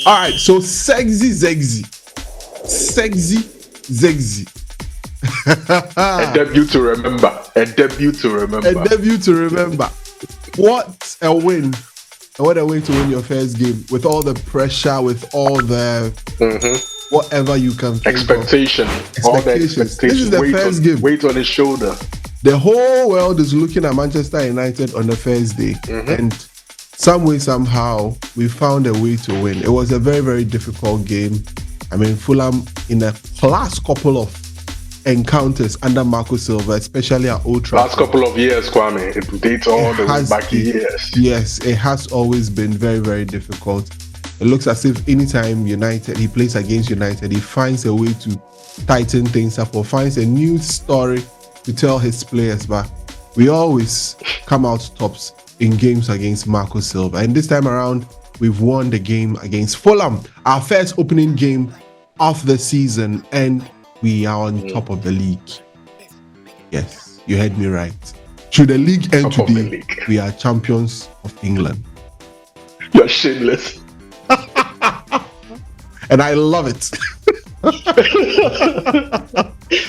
All right, so ZIRKZEE. A debut to remember. A debut to remember. What a win. What a way to win your first game with all the pressure, with all the whatever you can think expectation. of. All the expectations. This is the first game. Weight on his shoulder. The whole world is looking at Manchester United on the first day. And some way, somehow, we found a way to win. It was a very, very difficult game. I mean, Fulham, in the last couple of encounters under Marco Silva, especially at Old Trafford. Last couple of years, Kwame. It dates all the way back years. Yes, it has always been very, very difficult. It looks as if anytime he plays against United, he finds a way to tighten things up or finds a new story to tell his players. But we always come out tops in games against Marco Silva. And this time around, we've won the game against Fulham, our first opening game of the season, and we are on top of the league. Yes, you heard me right. Should the league end today, we are champions of England. You're shameless. And I love it.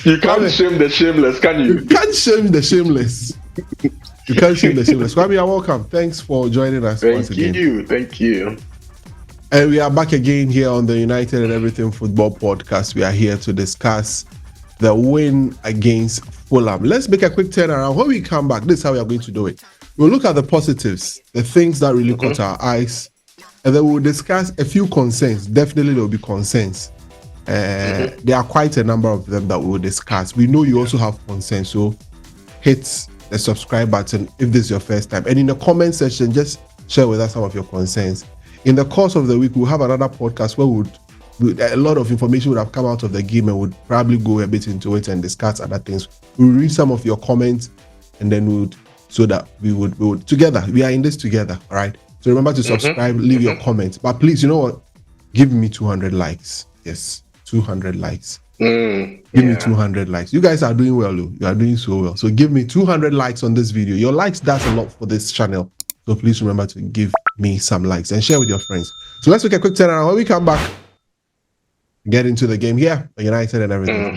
You can't shame the shameless, can you? You can't shame the shameless. You can't shame the shameless. Kwame, you're welcome. Thanks for joining us once again. Thank you. And we are back again here on the United and Everything Football Podcast. We are here to discuss the win against Fulham. Let's make a quick turnaround. When we come back, this is how we are going to do it. We'll look at the positives, the things that really caught our eyes, and then we'll discuss a few concerns. Definitely there will be concerns. There are quite a number of them that we will discuss. We know you also have concerns, so hit the subscribe button if this is your first time. And in the comment section, just share with us some of your concerns. In the course of the week, we'll have another podcast where a lot of information would have come out of the game and would probably go a bit into it and discuss other things. We'll read some of your comments and then we would together. We are in this together, all right? So remember to subscribe, leave your comments. But please, you know what? Give me 200 likes. Yes, 200 likes. Give me 200 likes. You guys are doing well, though. You are doing so well. So give me 200 likes on this video. Your likes does a lot for this channel. So please remember to give me some likes and share with your friends. So let's make a quick turnaround. When we come back, get into the game here, United and Everything.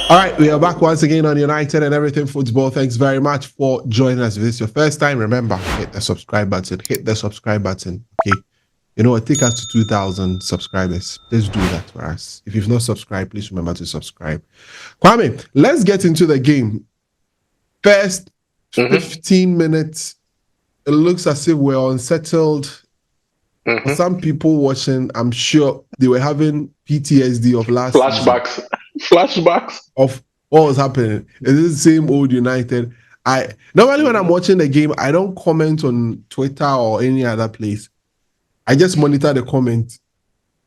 All right, we are back once again on United and Everything Football. Thanks very much for joining us. If this is your first time, remember, hit the subscribe button. Okay. You know what? Take us to 2,000 subscribers. Let's do that for us. If you've not subscribed, please remember to subscribe. Kwame, let's get into the game. First 15 minutes, it looks as if we're unsettled. For some people watching, I'm sure they were having PTSD of last Flashbacks of what was happening. It is the same old United. Normally when I'm watching the game, I don't comment on Twitter or any other place. I just monitor the comments,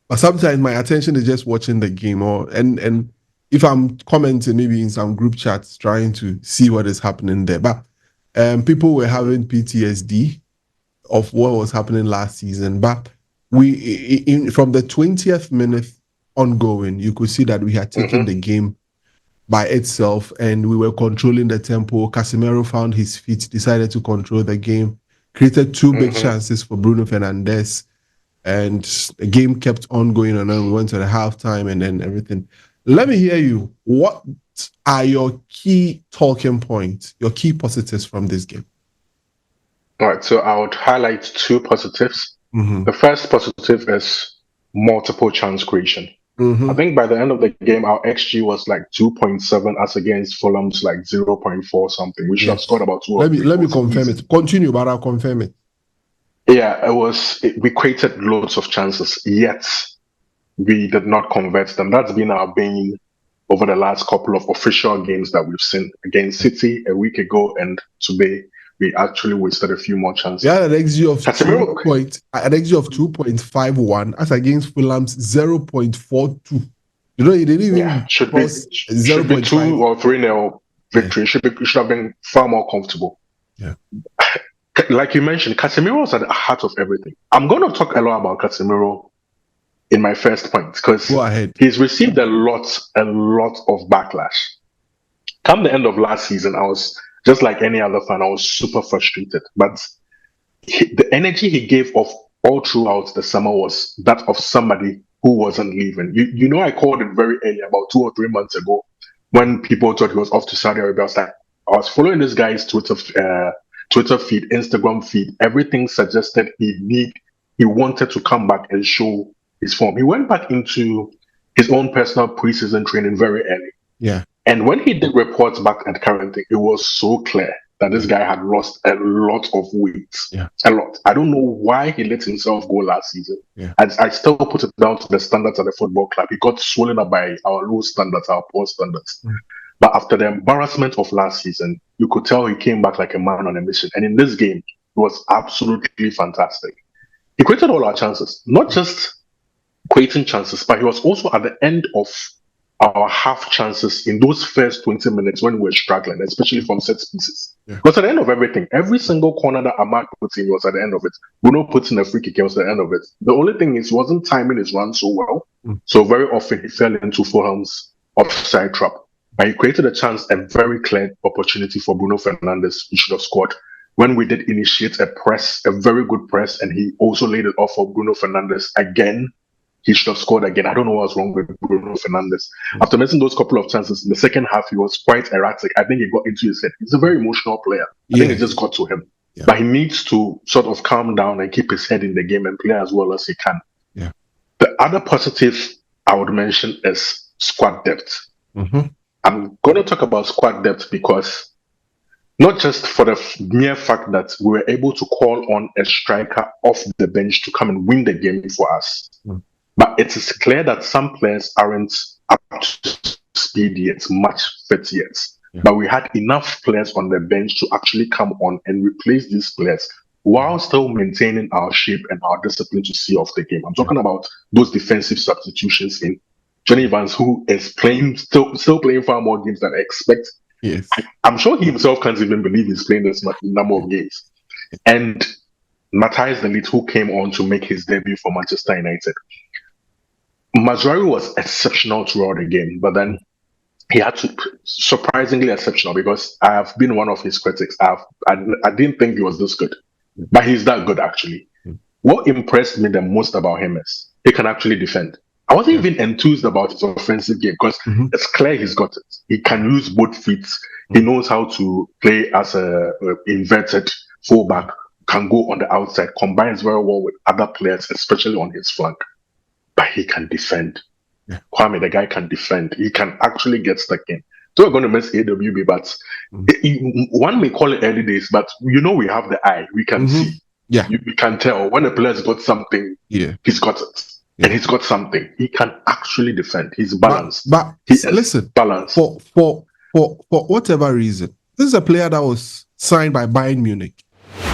but sometimes my attention is just watching the game, and if I'm commenting maybe in some group chats, trying to see what is happening there. But people were having PTSD of what was happening last season. But from the 20th minute ongoing, you could see that we had taken the game by itself, and we were controlling the tempo. Casemiro found his feet, decided to control the game. Created two big chances for Bruno Fernandes, and the game kept on going on. We went to the halftime and then everything. Let me hear you. What are your key talking points, your key positives from this game? All right, so I would highlight two positives. The first positive is multiple chance creation. I think by the end of the game, our XG was like 2.7 as against Fulham's like 0.4 something. We should have scored about 2 or 3. Let me confirm it. Continue, but I'll confirm it. Yeah, we created loads of chances, yet we did not convert them. That's been our bane over the last couple of official games that we've seen. Against City a week ago and today, we actually wasted a few more chances. Yeah, an XG of 2.51 as against Fulham's 0.42. You know, he didn't even should be 2 or 3-0 victory. It should have been far more comfortable. Yeah. Like you mentioned, Casemiro was at the heart of everything. I'm going to talk a lot about Casemiro in my first point because he's received a lot of backlash. Come the end of last season, I was just like any other fan, I was super frustrated. But the energy he gave off all throughout the summer was that of somebody who wasn't leaving. You know, I called it very early, about 2 or 3 months ago, when people thought he was off to Saudi Arabia. I was following this guy's Twitter feed, Instagram feed. Everything suggested he wanted to come back and show his form. He went back into his own personal preseason training very early. Yeah. And when he did reports back at Carrington, it was so clear that this guy had lost a lot of weight. Yeah. A lot. I don't know why he let himself go last season. Yeah. I still put it down to the standards of the football club. He got swollen up by our low standards, our poor standards. Mm. But after the embarrassment of last season, you could tell he came back like a man on a mission. And in this game, it was absolutely fantastic. He created all our chances, not just creating chances, but he was also at the end of our half chances in those first 20 minutes when we were struggling, especially from set pieces. Yeah. Because at the end of everything, every single corner that Ahmad puts in was at the end of it. Bruno puts in a free kick, it was at the end of it. The only thing is, he wasn't timing his run so well. So very often he fell into Fulham's offside trap. But he created a chance, a very clear opportunity for Bruno Fernandes. He should have scored. When we did initiate a press, a very good press, and he also laid it off for Bruno Fernandes again, he should have scored again. I don't know what was wrong with Bruno Fernandes. After missing those couple of chances in the second half, he was quite erratic. I think he got into his head. He's a very emotional player. I think it just got to him. Yeah. But he needs to sort of calm down and keep his head in the game and play as well as he can. Yeah. The other positive I would mention is squad depth. Mm-hmm. I'm going to talk about squad depth because not just for the mere fact that we were able to call on a striker off the bench to come and win the game for us. But it is clear that some players aren't up to speed yet, much fit yet. Yeah. But we had enough players on the bench to actually come on and replace these players while still maintaining our shape and our discipline to see off the game. I'm talking about those defensive substitutions in Johnny Evans, who is playing still playing far more games than I expect. Yes. I'm sure he himself can't even believe he's playing this number of games. And Matthias de Ligt, who came on to make his debut for Manchester United. Mazraoui was exceptional throughout the game, but then he had to surprisingly exceptional because I have been one of his critics. I didn't think he was this good, but he's that good actually. What impressed me the most about him is he can actually defend. I wasn't even enthused about his offensive game because it's clear he's got it. He can use both feet. He knows how to play as a inverted fullback, can go on the outside, combines very well with other players, especially on his flank. But he can defend. Yeah. Kwame, the guy can defend. He can actually get stuck in. So we're going to miss AWB, but one may call it early days, but we have the eye. We can see. Yeah. We can tell when a player's got something, he's got it. Yeah. And he's got something. He can actually defend. He's balanced. But listen, balanced. For whatever reason, this is a player that was signed by Bayern Munich.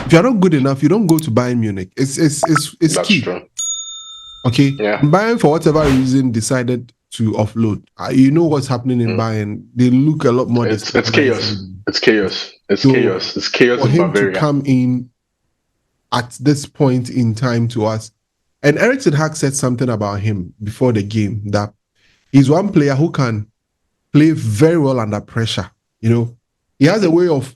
If you're not good enough, you don't go to Bayern Munich. It's That's key. True. Okay. Yeah. Bayern, for whatever reason, decided to offload. You know what's happening in Bayern. They look a lot more. It's chaos. It's chaos. It's chaos. It's chaos for in him Bavaria. To come in at this point in time to us, and Erik ten Hag said something about him before the game that he's one player who can play very well under pressure. He has a way of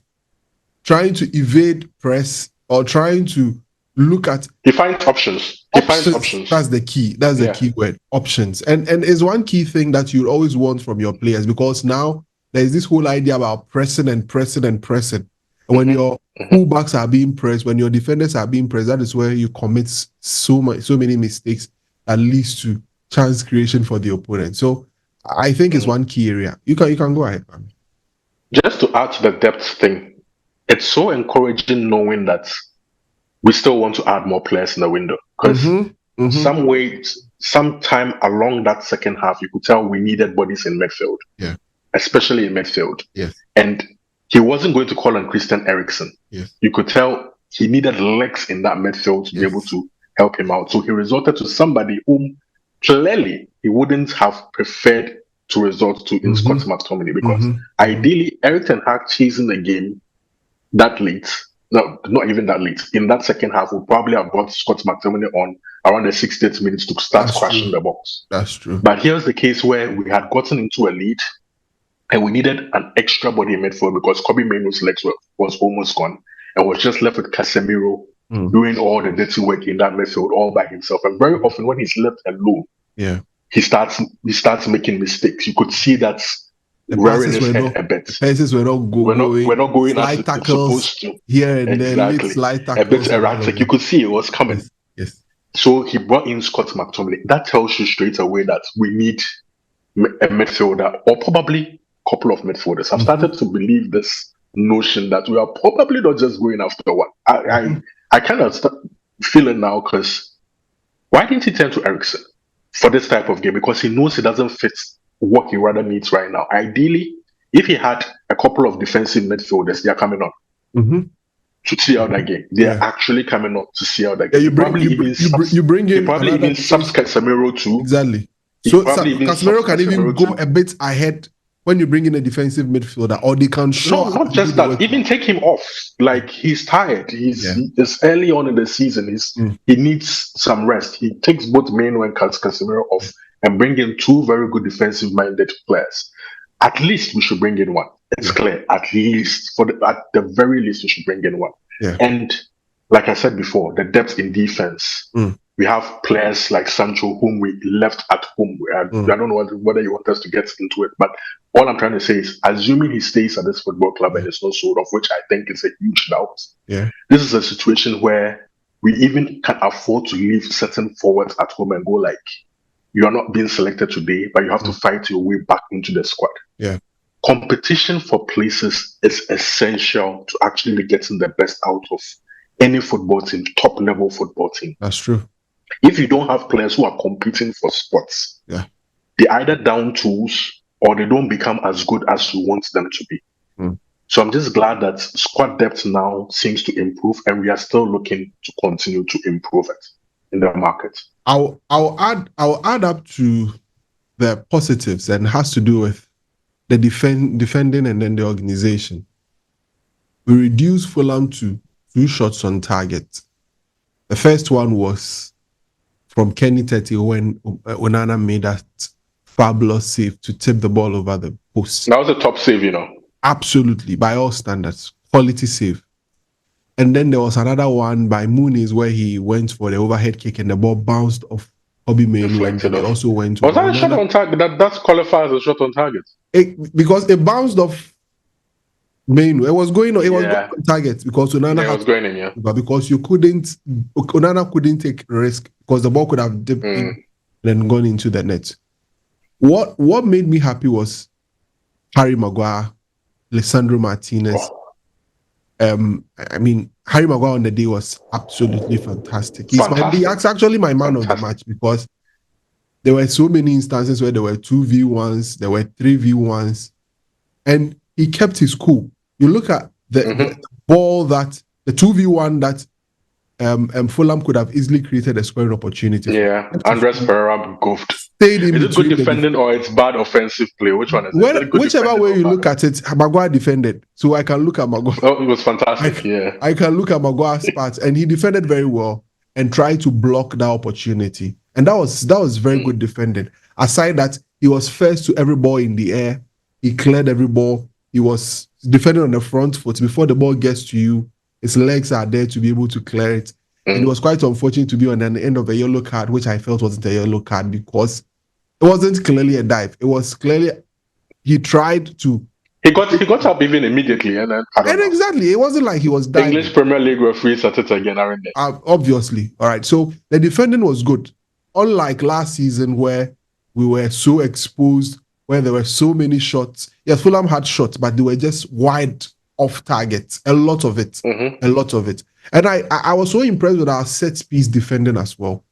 trying to evade press or trying to look at. He finds options. Options. That's the key. That's the key word. Options. And it's one key thing that you always want from your players, because now there's this whole idea about pressing and pressing and pressing. And when your fullbacks are being pressed, when your defenders are being pressed, that is where you commit so many mistakes that leads to chance creation for the opponent. So I think it's one key area. You can go ahead, man. Just to add to the depth thing, it's so encouraging knowing that we still want to add more players in the window, because sometime along that second half, you could tell we needed bodies in midfield, especially in midfield. Yes. And he wasn't going to call on Christian Eriksen. Yes. You could tell he needed legs in that midfield to be able to help him out. So he resorted to somebody whom clearly he wouldn't have preferred to resort to in Scott McTominay, because ideally Erik ten Hag chasing the game that late. No, not even that late. In that second half, we'll probably have got Scott McTominay on around the 60th minutes to start crashing the box. That's true. But here's the case where we had gotten into a lead. And we needed an extra body in midfield because Kobe Maino's legs was almost gone and was just left with Casemiro doing all the dirty work in that midfield all by himself. And very often when he's left alone, Yeah. he starts making mistakes. You could see that The rearing passes his were head not a bit. the passes were not going. We're not going as Slide it's tackles supposed to. here and there, late Exactly. slide A tackles bit and all of erratic. You that. could see it was coming. Yes. Yes. So he brought in Scott McTominay. That tells you straight away that we need a midfielder or probably a couple of midfielders. I've started to believe this notion that we are probably not just going after one. I kind of feel it now because why didn't he turn to Eriksen for this type of game? Because he knows he doesn't fit what he rather needs right now. Ideally, if he had a couple of defensive midfielders, they are coming on to see out that game. They are actually coming on to see out that game. You bring in probably even subs Casemiro too. Exactly. So Casemiro can even go a bit ahead when you bring in a defensive midfielder, or they can show. No, not just that. Even take him off. Like he's tired. It's early on in the season. He needs some rest. He takes both Maino and Casemiro off and bring in two very good defensive-minded players. At least we should bring in one. It's clear. At least at the very least, we should bring in one. Yeah. And like I said before, the depth in defense. We have players like Sancho, whom we left at home. I don't know whether you want us to get into it, but all I'm trying to say is, assuming he stays at this football club and is not sold off, which I think is a huge doubt. Yeah, this is a situation where we even can afford to leave certain forwards at home and go like, you are not being selected today, but you have to fight your way back into the squad. Yeah, competition for places is essential to actually getting the best out of any football team, top level football team. That's true. If you don't have players who are competing for spots, they either down tools or they don't become as good as you want them to be. So I'm just glad that squad depth now seems to improve, and we are still looking to continue to improve it in the market. I'll add up to the positives, and it has to do with the defending and then the organization. We reduced Fulham to 2 shots on target. The first one was from Kenny Tete when Onana made that fabulous save to tip the ball over the post. That was a top save, Absolutely, by all standards, quality save. And then there was another one by Muniz where he went for the overhead kick and the ball bounced off Kobe Mainu, and it also went to... Was that a shot on target? That's qualified as a shot on target. Because it bounced off Mainu. It was going on target because Onana was going in, but because Onana couldn't take risk because the ball could have dipped in and then gone into the net. What made me happy was Harry Maguire, Lisandro Martinez. Harry Maguire on the day was absolutely fantastic. He's actually my man of the match because there were so many instances where there were 2v1s, there were 3v1s, and he kept his cool. You look at the ball that the 2v1 that Fulham could have easily created a scoring opportunity. Yeah, Andres Pereira goofed. Is it good defending or it's bad offensive play? Which one is it? Whichever way you look at it, Maguire defended. So I can look at Maguire. Oh, it was fantastic, I can look at Maguire's parts, and he defended very well and tried to block that opportunity. And that was very good defending. Aside that, he was first to every ball in the air. He cleared every ball. He was defending on the front foot. Before the ball gets to you, his legs are there to be able to clear it. And it was quite unfortunate to be on the end of a yellow card, which I felt wasn't a yellow card because it wasn't clearly a dive. It was clearly he tried to. He got up even immediately, and exactly, it wasn't like he was diving. English Premier League referees at it again, aren't they? Obviously, all right. So the defending was good, unlike last season where we were so exposed, where there were so many shots. Yes, Fulham had shots, but they were just wide off target. A lot of it. And I was so impressed with our set piece defending as well.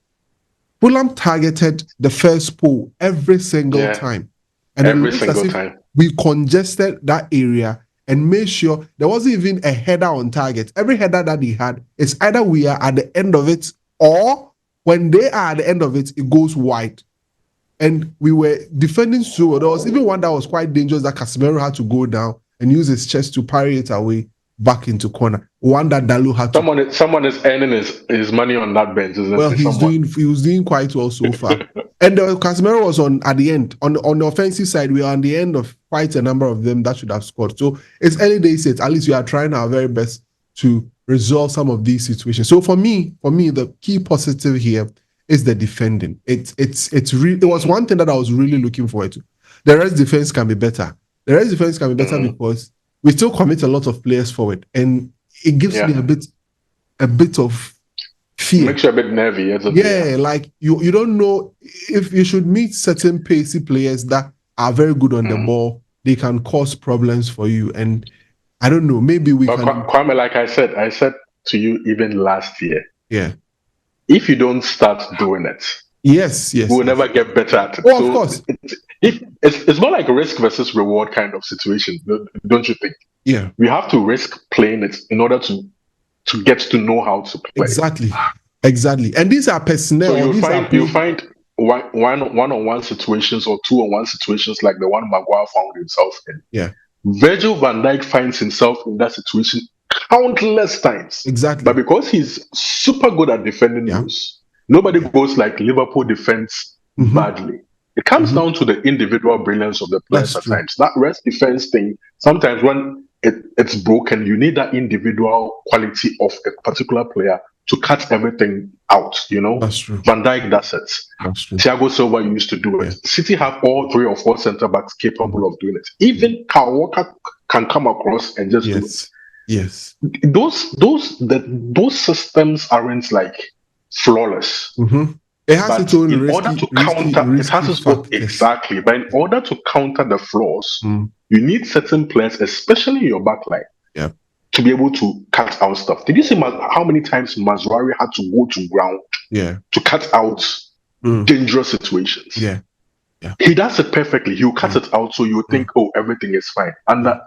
Fulham targeted the first pole every single time. And every single time. We congested that area and made sure there wasn't even a header on target. Every header that he had is either we are at the end of it or when they are at the end of it, it goes wide. And we were defending so well. There was even one that was quite dangerous that Casemiro had to go down and use his chest to parry it away back into corner. One that Dalu had someone is earning his money on that bench, isn't well, he was doing quite well so far. And Casemiro was at the end. On the offensive side, we are on the end of quite a number of them that should have scored. So it's early days yet. At least we are trying our very best to resolve some of these situations. So for me, the key positive here is the defending. It was one thing that I was really looking forward to. The rest defense can be better. Because we still commit a lot of players forward, and it gives me a bit of fear. Makes you a bit nervy. Like you don't know if you should meet certain pacey players that are very good on the ball. They can cause problems for you, and I don't know. Maybe we can. Kwame, like I said to you even last year. Yeah. If you don't start doing it, yes, we'll never get better at it. Oh, of course. It's more like a risk versus reward kind of situation, don't you think? Yeah. We have to risk playing it in order to get to know how to play. Exactly. And these are personnel. So you find one-on-one situations or two-on-one situations like the one Maguire found himself in. Yeah. Virgil van Dijk finds himself in that situation countless times. Exactly. But because he's super good at defending those, nobody goes like Liverpool defense badly. It comes down to the individual brilliance of the players at times. That rest defense thing, sometimes when it's broken, you need that individual quality of a particular player to cut everything out, That's true. Van Dijk does it. That's true. Thiago Silva used to do it. City have all 3 or 4 centre backs capable of doing it. Even Kyle Walker can come across and just do it. Yes. Those systems aren't like flawless. It has its own in order to counter it has its own exactly. But in order to counter the flaws, you need certain players, especially in your back line, to be able to cut out stuff. Did you see how many times Mazraoui had to go to ground to cut out dangerous situations? Yeah. He does it perfectly. He'll cut it out so you think, oh, everything is fine. Under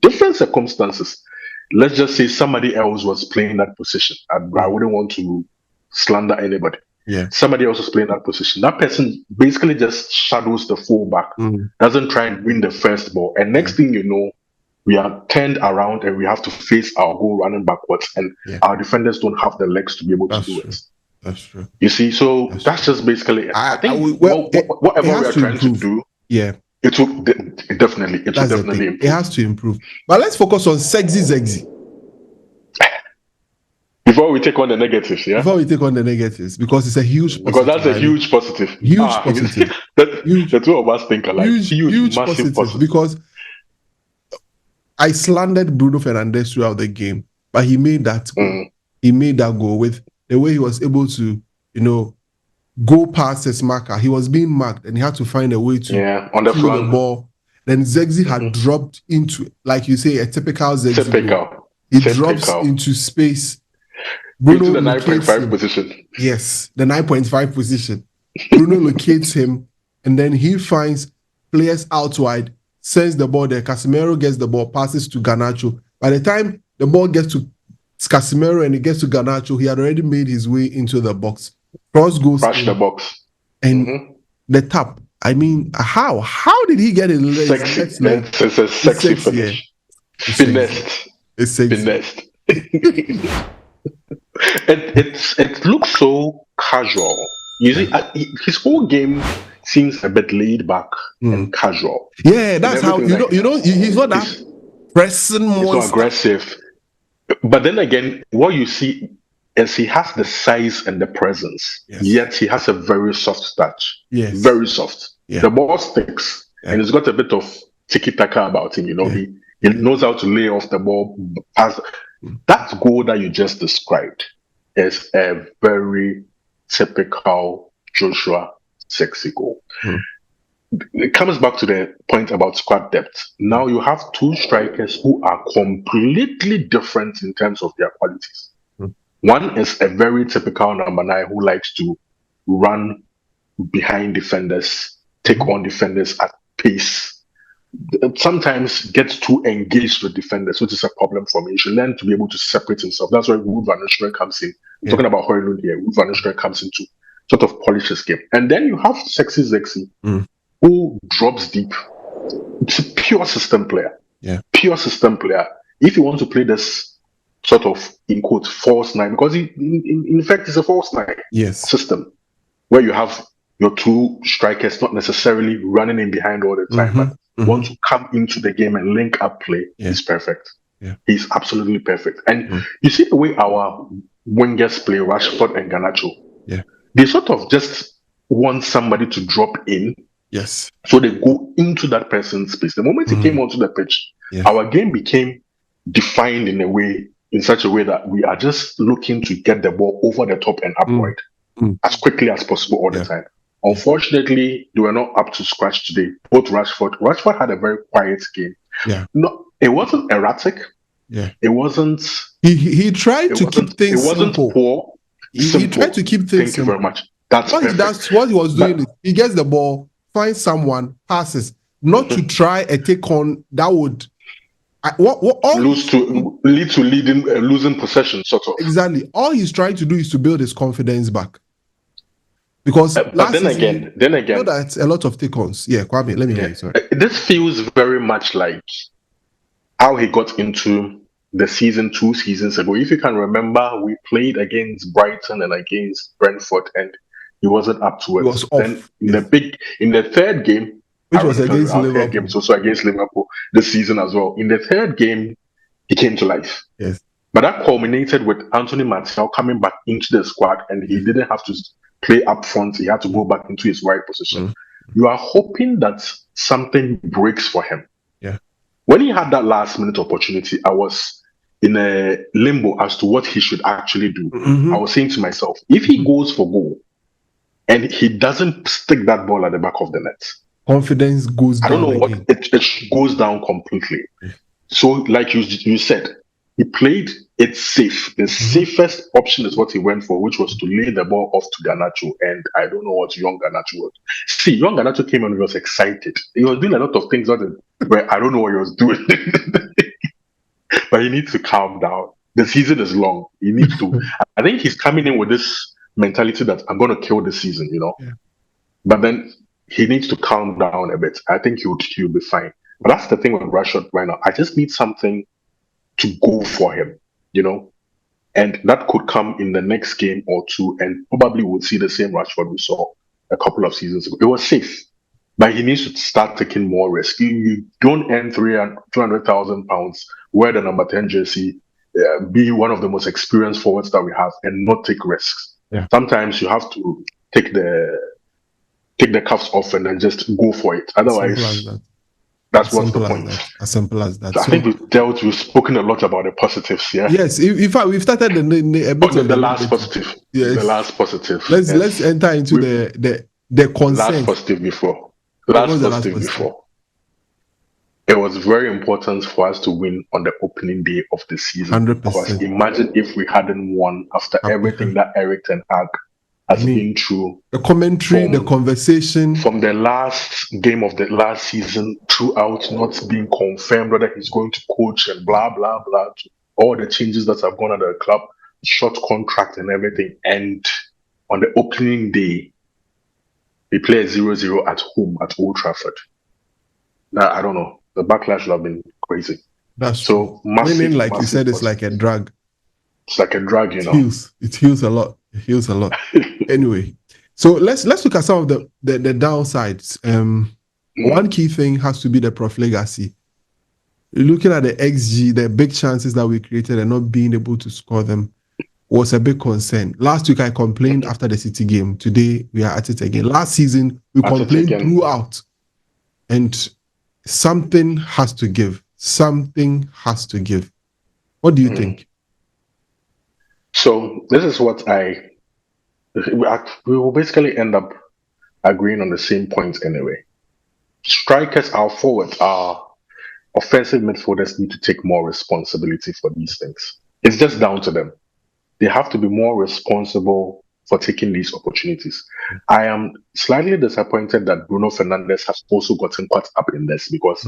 different circumstances, let's just say somebody else was playing that position. I wouldn't want to slander anybody. Yeah. Somebody else is playing that position. That person basically just shadows the fullback, doesn't try and win the first ball. And next thing you know, we are turned around and we have to face our goal running backwards. And our defenders don't have the legs to be able to do it. That's true. You see, so that's just basically it. I think whatever we are trying to do, it will definitely improve. It has to improve. But let's focus on ZIRKZEE. Before we take on the negatives, because it's a huge positive. Because that's a huge positive. Positive. The two of us think alike. Huge massive positive. Because I slandered Bruno Fernandes throughout the game, but he made that goal. He made that goal with the way he was able to, go past his marker. He was being marked and he had to find a way to on the ball. Then ZIRKZEE had dropped into, like you say, a typical ZIRKZEE goal. He drops into space. Bruno into the 9.5 position. Yes, the 9.5 position. Bruno locates him, and then he finds players out wide, sends the ball there. Casemiro gets the ball, passes to Garnacho. By the time the ball gets to Casemiro and it gets to Garnacho, he had already made his way into the box. Cross goes in the box. And the tap. I mean, how did he get it? It's a sexy finish. Finessed. It's sexy. Finessed. It looks so casual. You see, his whole game seems a bit laid back and casual. Yeah, that's how he's not that pressing more. He's not aggressive. But then again, what you see is he has the size and the presence, yet he has a very soft touch. Yes. Very soft. Yeah. The ball sticks, and he's got a bit of tiki-taka about him. He knows how to lay off the ball. That goal that you just described is a very typical Joshua ZIRKZEE goal. It comes back to the point about squad depth. Now you have two strikers who are completely different in terms of their qualities. One is a very typical number 9 who likes to run behind defenders, take on defenders at pace. Sometimes gets too engaged with defenders, which is a problem for me. He should learn to be able to separate himself. That's where Wood Van Nistelrooy comes in. I'm talking about Højlund here. Wood Van Nistelrooy comes in to sort of polish his game. And then you have sexy ZIRKZEE, who drops deep. It's a pure system player. Yeah. Pure system player. If you want to play this sort of, in quote, false 9, because in fact it's a false 9 system where you have your two strikers not necessarily running in behind all the time, but want to come into the game and link up play, he's perfect. Yeah. He's absolutely perfect. And you see the way our wingers play, Rashford and Garnacho. Yeah. They sort of just want somebody to drop in. Yes. So they go into that person's space. The moment he came onto the pitch, our game became defined in such a way that we are just looking to get the ball over the top and upward as quickly as possible all the time. Unfortunately, they were not up to scratch today. Both Rashford had a very quiet game. Yeah. No, it wasn't erratic. Yeah. It wasn't. He tried to keep things simple. It wasn't poor. He tried to keep things simple. Thank you very much. That's what he was doing. Is he gets the ball, finds someone, passes, not to try a take on that would lead to losing possession, sort of. Exactly. All he's trying to do is to build his confidence back. Because but then again, you know that a lot of take-ons. Yeah, Kwame, let me hear you. Sorry. This feels very much like how he got into the season 2 seasons ago. If you can remember, we played against Brighton and against Brentford, and he wasn't up to it. He was off. Then in the third game, which was against Liverpool. Game, also against Liverpool this season as well. In the third game, he came to life. Yes. But that culminated with Anthony Martial coming back into the squad, and he didn't have to play up front. He had to go back into his right position. You are hoping that something breaks for him. Yeah. When he had that last minute opportunity, I was in a limbo as to what he should actually do. I was saying to myself, if he goes for goal and he doesn't stick that ball at the back of the net, confidence goes down. I don't know what it goes down completely. So, like you said, he played it safe. The safest option is what he went for, which was to lay the ball off to Garnacho. And I don't know what young Garnacho was. See, young Garnacho came on, he was excited. He was doing a lot of things where I don't know what he was doing. But he needs to calm down. The season is long. He needs to. I think he's coming in with this mentality that I'm going to kill the season, you know. Yeah. But then he needs to calm down a bit. I think he'll be fine. But that's the thing with Rashford right now. I just need something to go for him, you know, and that could come in the next game or two, and probably we'll see the same Rashford we saw a couple of seasons ago. It was safe, but he needs to start taking more risk. You don't earn £200,000, wear the number 10 jersey, be one of the most experienced forwards that we have, and not take risks. Yeah. Sometimes you have to take the cuffs off and then just go for it. Otherwise, that's what's the point. As simple as that. I think we've spoken a lot about the positives, yeah? Yes, in fact, we've started a bit of the last positive. Yes. The last positive. Let's enter into the concern. Last positive before. It was very important for us to win on the opening day of the season. 100%. Because imagine if we hadn't won after everything that Eric Ten Hag has been through. The commentary, the conversation. From the last game of the last season throughout, not being confirmed whether he's going to coach and blah, blah, blah. All the changes that have gone at the club, short contract and everything. And on the opening day, we play 0-0 at home at Old Trafford. Now, I don't know. The backlash would have been crazy. That's so true. Winning, like you said, it's like a drug. It's like a drug, you know. It heals a lot. It heals a lot. Anyway, so let's look at some of the downsides. One key thing has to be the profligacy. Looking at the XG, the big chances that we created and not being able to score them was a big concern. Last week I complained after the City game. Today we are at it again. Last season we complained throughout, and something has to give. Something has to give. What do you think? So this is what we will basically end up agreeing on the same points anyway. Strikers, our forwards, our offensive midfielders need to take more responsibility for these things. It's just down to them. They have to be more responsible for taking these opportunities. I am slightly disappointed that Bruno Fernandes has also gotten caught up in this because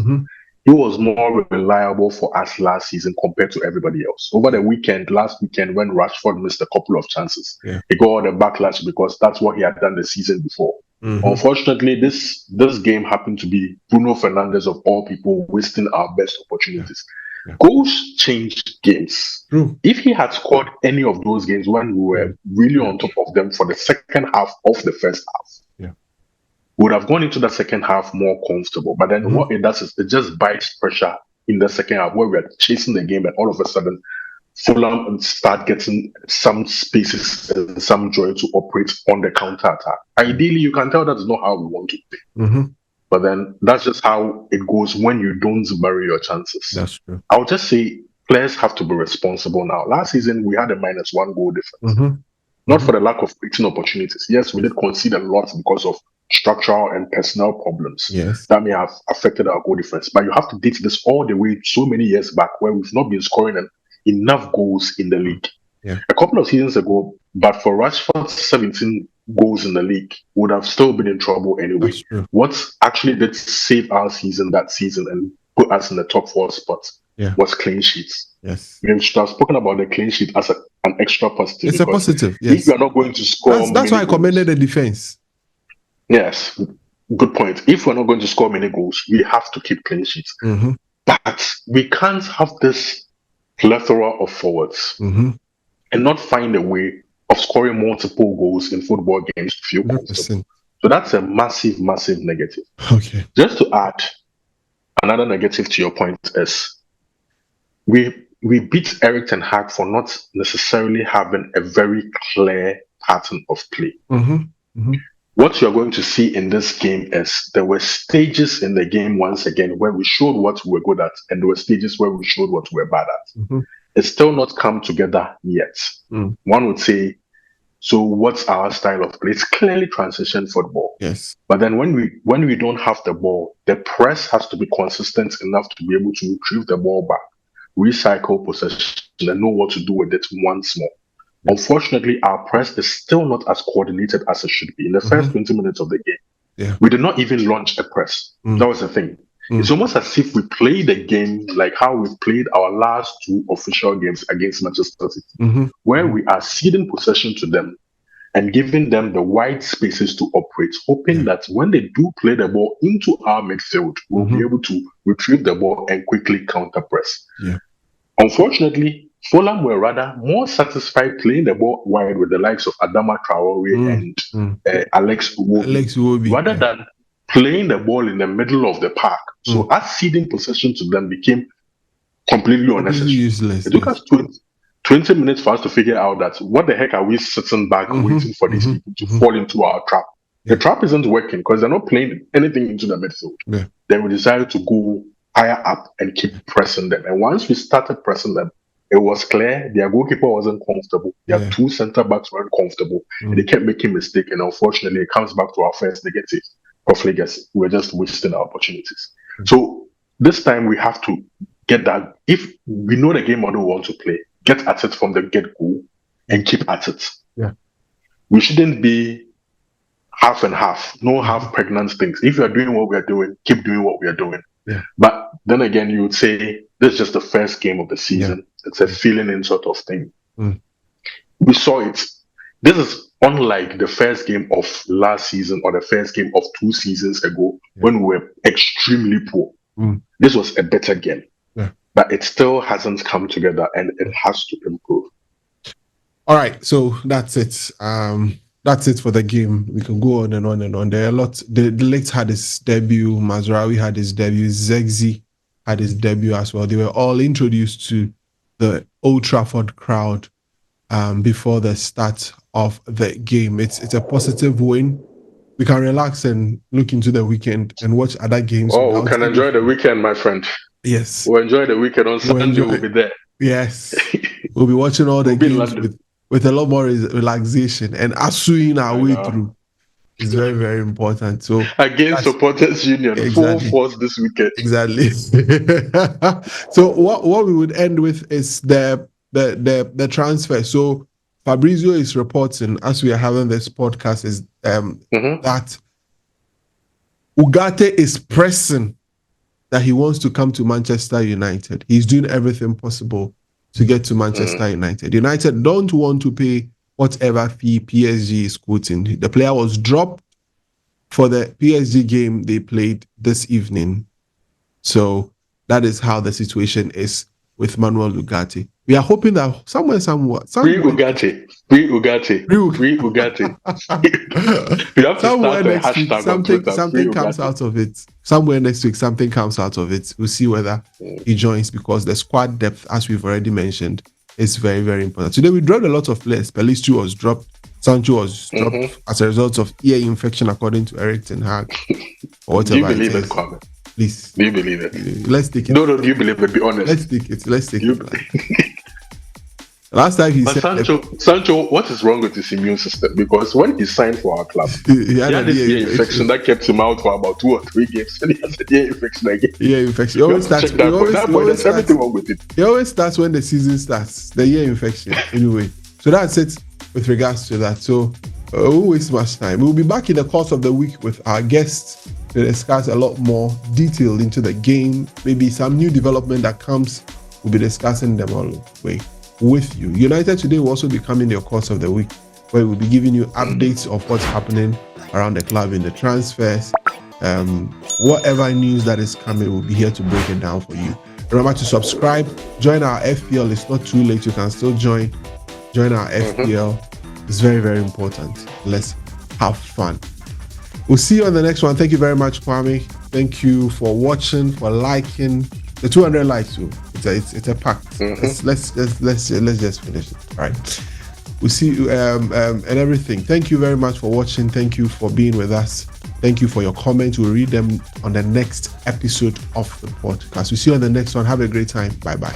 he was more reliable for us last season compared to everybody else. Over the last weekend, when Rashford missed a couple of chances, he got all the backlash because that's what he had done the season before. Unfortunately, this game happened to be Bruno Fernandes of all people wasting our best opportunities. Goals changed games. True. If he had scored any of those games when we were really on top of them for the second half of the first half, Yeah. we would have gone into the second half more comfortable. But then what it does is it just bites pressure in the second half where we're chasing the game, and all of a sudden Fulham start getting some spaces and some joy to operate on the counter attack. Ideally, you can tell that is not how we want to play. But then that's just how it goes when you don't bury your chances. That's true. I'll just say players have to be responsible now. Last season, we had a -1 goal difference. Not for the lack of creating opportunities. Yes, we did concede a lot because of structural and personnel problems Yes. that may have affected our goal difference. But you have to date this all the way so many years back where we've not been scoring enough goals in the league. Yeah. A couple of seasons ago, but for Rashford's 17 goals in the league, would have still been in trouble anyway. That's true. What actually did save our season that season and put us in the top 4 spot was clean sheets. Yes. We should have spoken about the clean sheet as an extra positive. It's a positive, yes. If you are not going to score, that's why I commended the defense. Yes, good point. If we're not going to score many goals, we have to keep clean sheets. But we can't have this plethora of forwards and not find a way of scoring multiple goals in football games to feel comfortable. So that's a massive, massive negative. Okay. Just to add, another negative to your point is we beat Erik ten Hag for not necessarily having a very clear pattern of play. What you're going to see in this game is there were stages in the game once again where we showed what we were good at, and there were stages where we showed what we were bad at. It's still not come together yet. One would say, so what's our style of play? It's clearly transition football. Yes. But then when we don't have the ball, the press has to be consistent enough to be able to retrieve the ball back, recycle possession, and know what to do with it once more. Unfortunately, our press is still not as coordinated as it should be. In the first 20 minutes of the game, we did not even launch a press. That was the thing. It's almost as if we played the game like how we played our last 2 official games against Manchester City, where we are ceding possession to them and giving them the wide spaces to operate, hoping that when they do play the ball into our midfield, we'll be able to retrieve the ball and quickly counter press. Unfortunately, Fulham were rather more satisfied playing the ball wide with the likes of Adama Traore and Alex Iwobi, rather than playing the ball in the middle of the park. So us ceding possession to them became completely unnecessary. Useless. It took us 20 minutes for us to figure out that what the heck are we sitting back waiting for these people to fall into our trap? The trap isn't working because they're not playing anything into the midfield. Then we decided to go higher up and keep pressing them. And once we started pressing them, it was clear their goalkeeper wasn't comfortable. Their 2 centre backs weren't comfortable. And they kept making mistakes. And unfortunately, it comes back to our first negative. Hopefully, we're just wasting our opportunities. So this time we have to get that. If we know the game model we want to play, get at it from the get-go and keep at it. We shouldn't be half and half, no half pregnant things. If you're doing what we're doing, keep doing what we're doing. But then again, you would say this is just the first game of the season. It's a feeling in sort of thing. We saw it. This is unlike the first game of last season or the first game of 2 seasons ago when we were extremely poor. This was a better game. But it still hasn't come together and it has to improve. All right, so that's it. That's it for the game. We can go on and on and on. There are a lot. The Ligt had his debut. Mazraoui had his debut. ZIRKZEE had his debut as well. They were all introduced to the Old Trafford crowd before the start of the game. It's a positive win. We can relax and look into the weekend and watch other games. Oh, we can enjoy the weekend, my friend. Yes. We'll enjoy the weekend on Sunday. We'll be there. Yes. We'll be watching all the games with a lot more relaxation and assuing our way through. It's very, very important. So against Supporters Union, full force this weekend. Exactly. So what we would end with is the transfer. So Fabrizio is reporting as we are having this podcast is that Ugarte is pressing that he wants to come to Manchester United. He's doing everything possible to get to Manchester United. United don't want to pay whatever fee PSG is quoting. The player was dropped for the PSG game they played this evening. So that is how the situation is with Manuel Ugarte. We are hoping that somewhere. Free Ugarte. You have to somewhere start a next week, hashtag on Twitter. something comes out of it. Somewhere next week, something comes out of it. We'll see whether he joins, because the squad depth, as we've already mentioned, is very, very important. Today we dropped a lot of players. Pelistri was dropped. Sancho was dropped as a result of ear infection, according to Eric Ten Hag. Or whatever. Do you believe it, Kwame? Please. Do you believe it? Let's take it. No, do you believe it? Be honest. Let's take it. Last time he said, Sancho, what is wrong with his immune system? Because when he signed for our club, he had this ear infection that kept him out for about 2 or 3 games. And he has an ear infection again. Ear infection. He always starts when the season starts. The ear infection, anyway. So that's it with regards to that. So we'll waste much time. We'll be back in the course of the week with our guests to discuss a lot more detail into the game. Maybe some new development that comes. We'll be discussing them all the way with you. United Today will also be coming your course of the week, where we'll be giving you updates of what's happening around the club in the transfers. Whatever news that is coming, we'll be here to break it down for you. Remember to subscribe, join our FPL. It's not too late. You can still join our FPL. It's very, very important. Let's have fun. We'll see you on the next one. Thank you very much, Kwame. Thank you for watching, for liking. The 200 likes too. It's a pact. Let's just finish it. All right. We'll see you and everything. Thank you very much for watching. Thank you for being with us. Thank you for your comments. We'll read them on the next episode of the podcast. We'll see you on the next one. Have a great time. Bye-bye.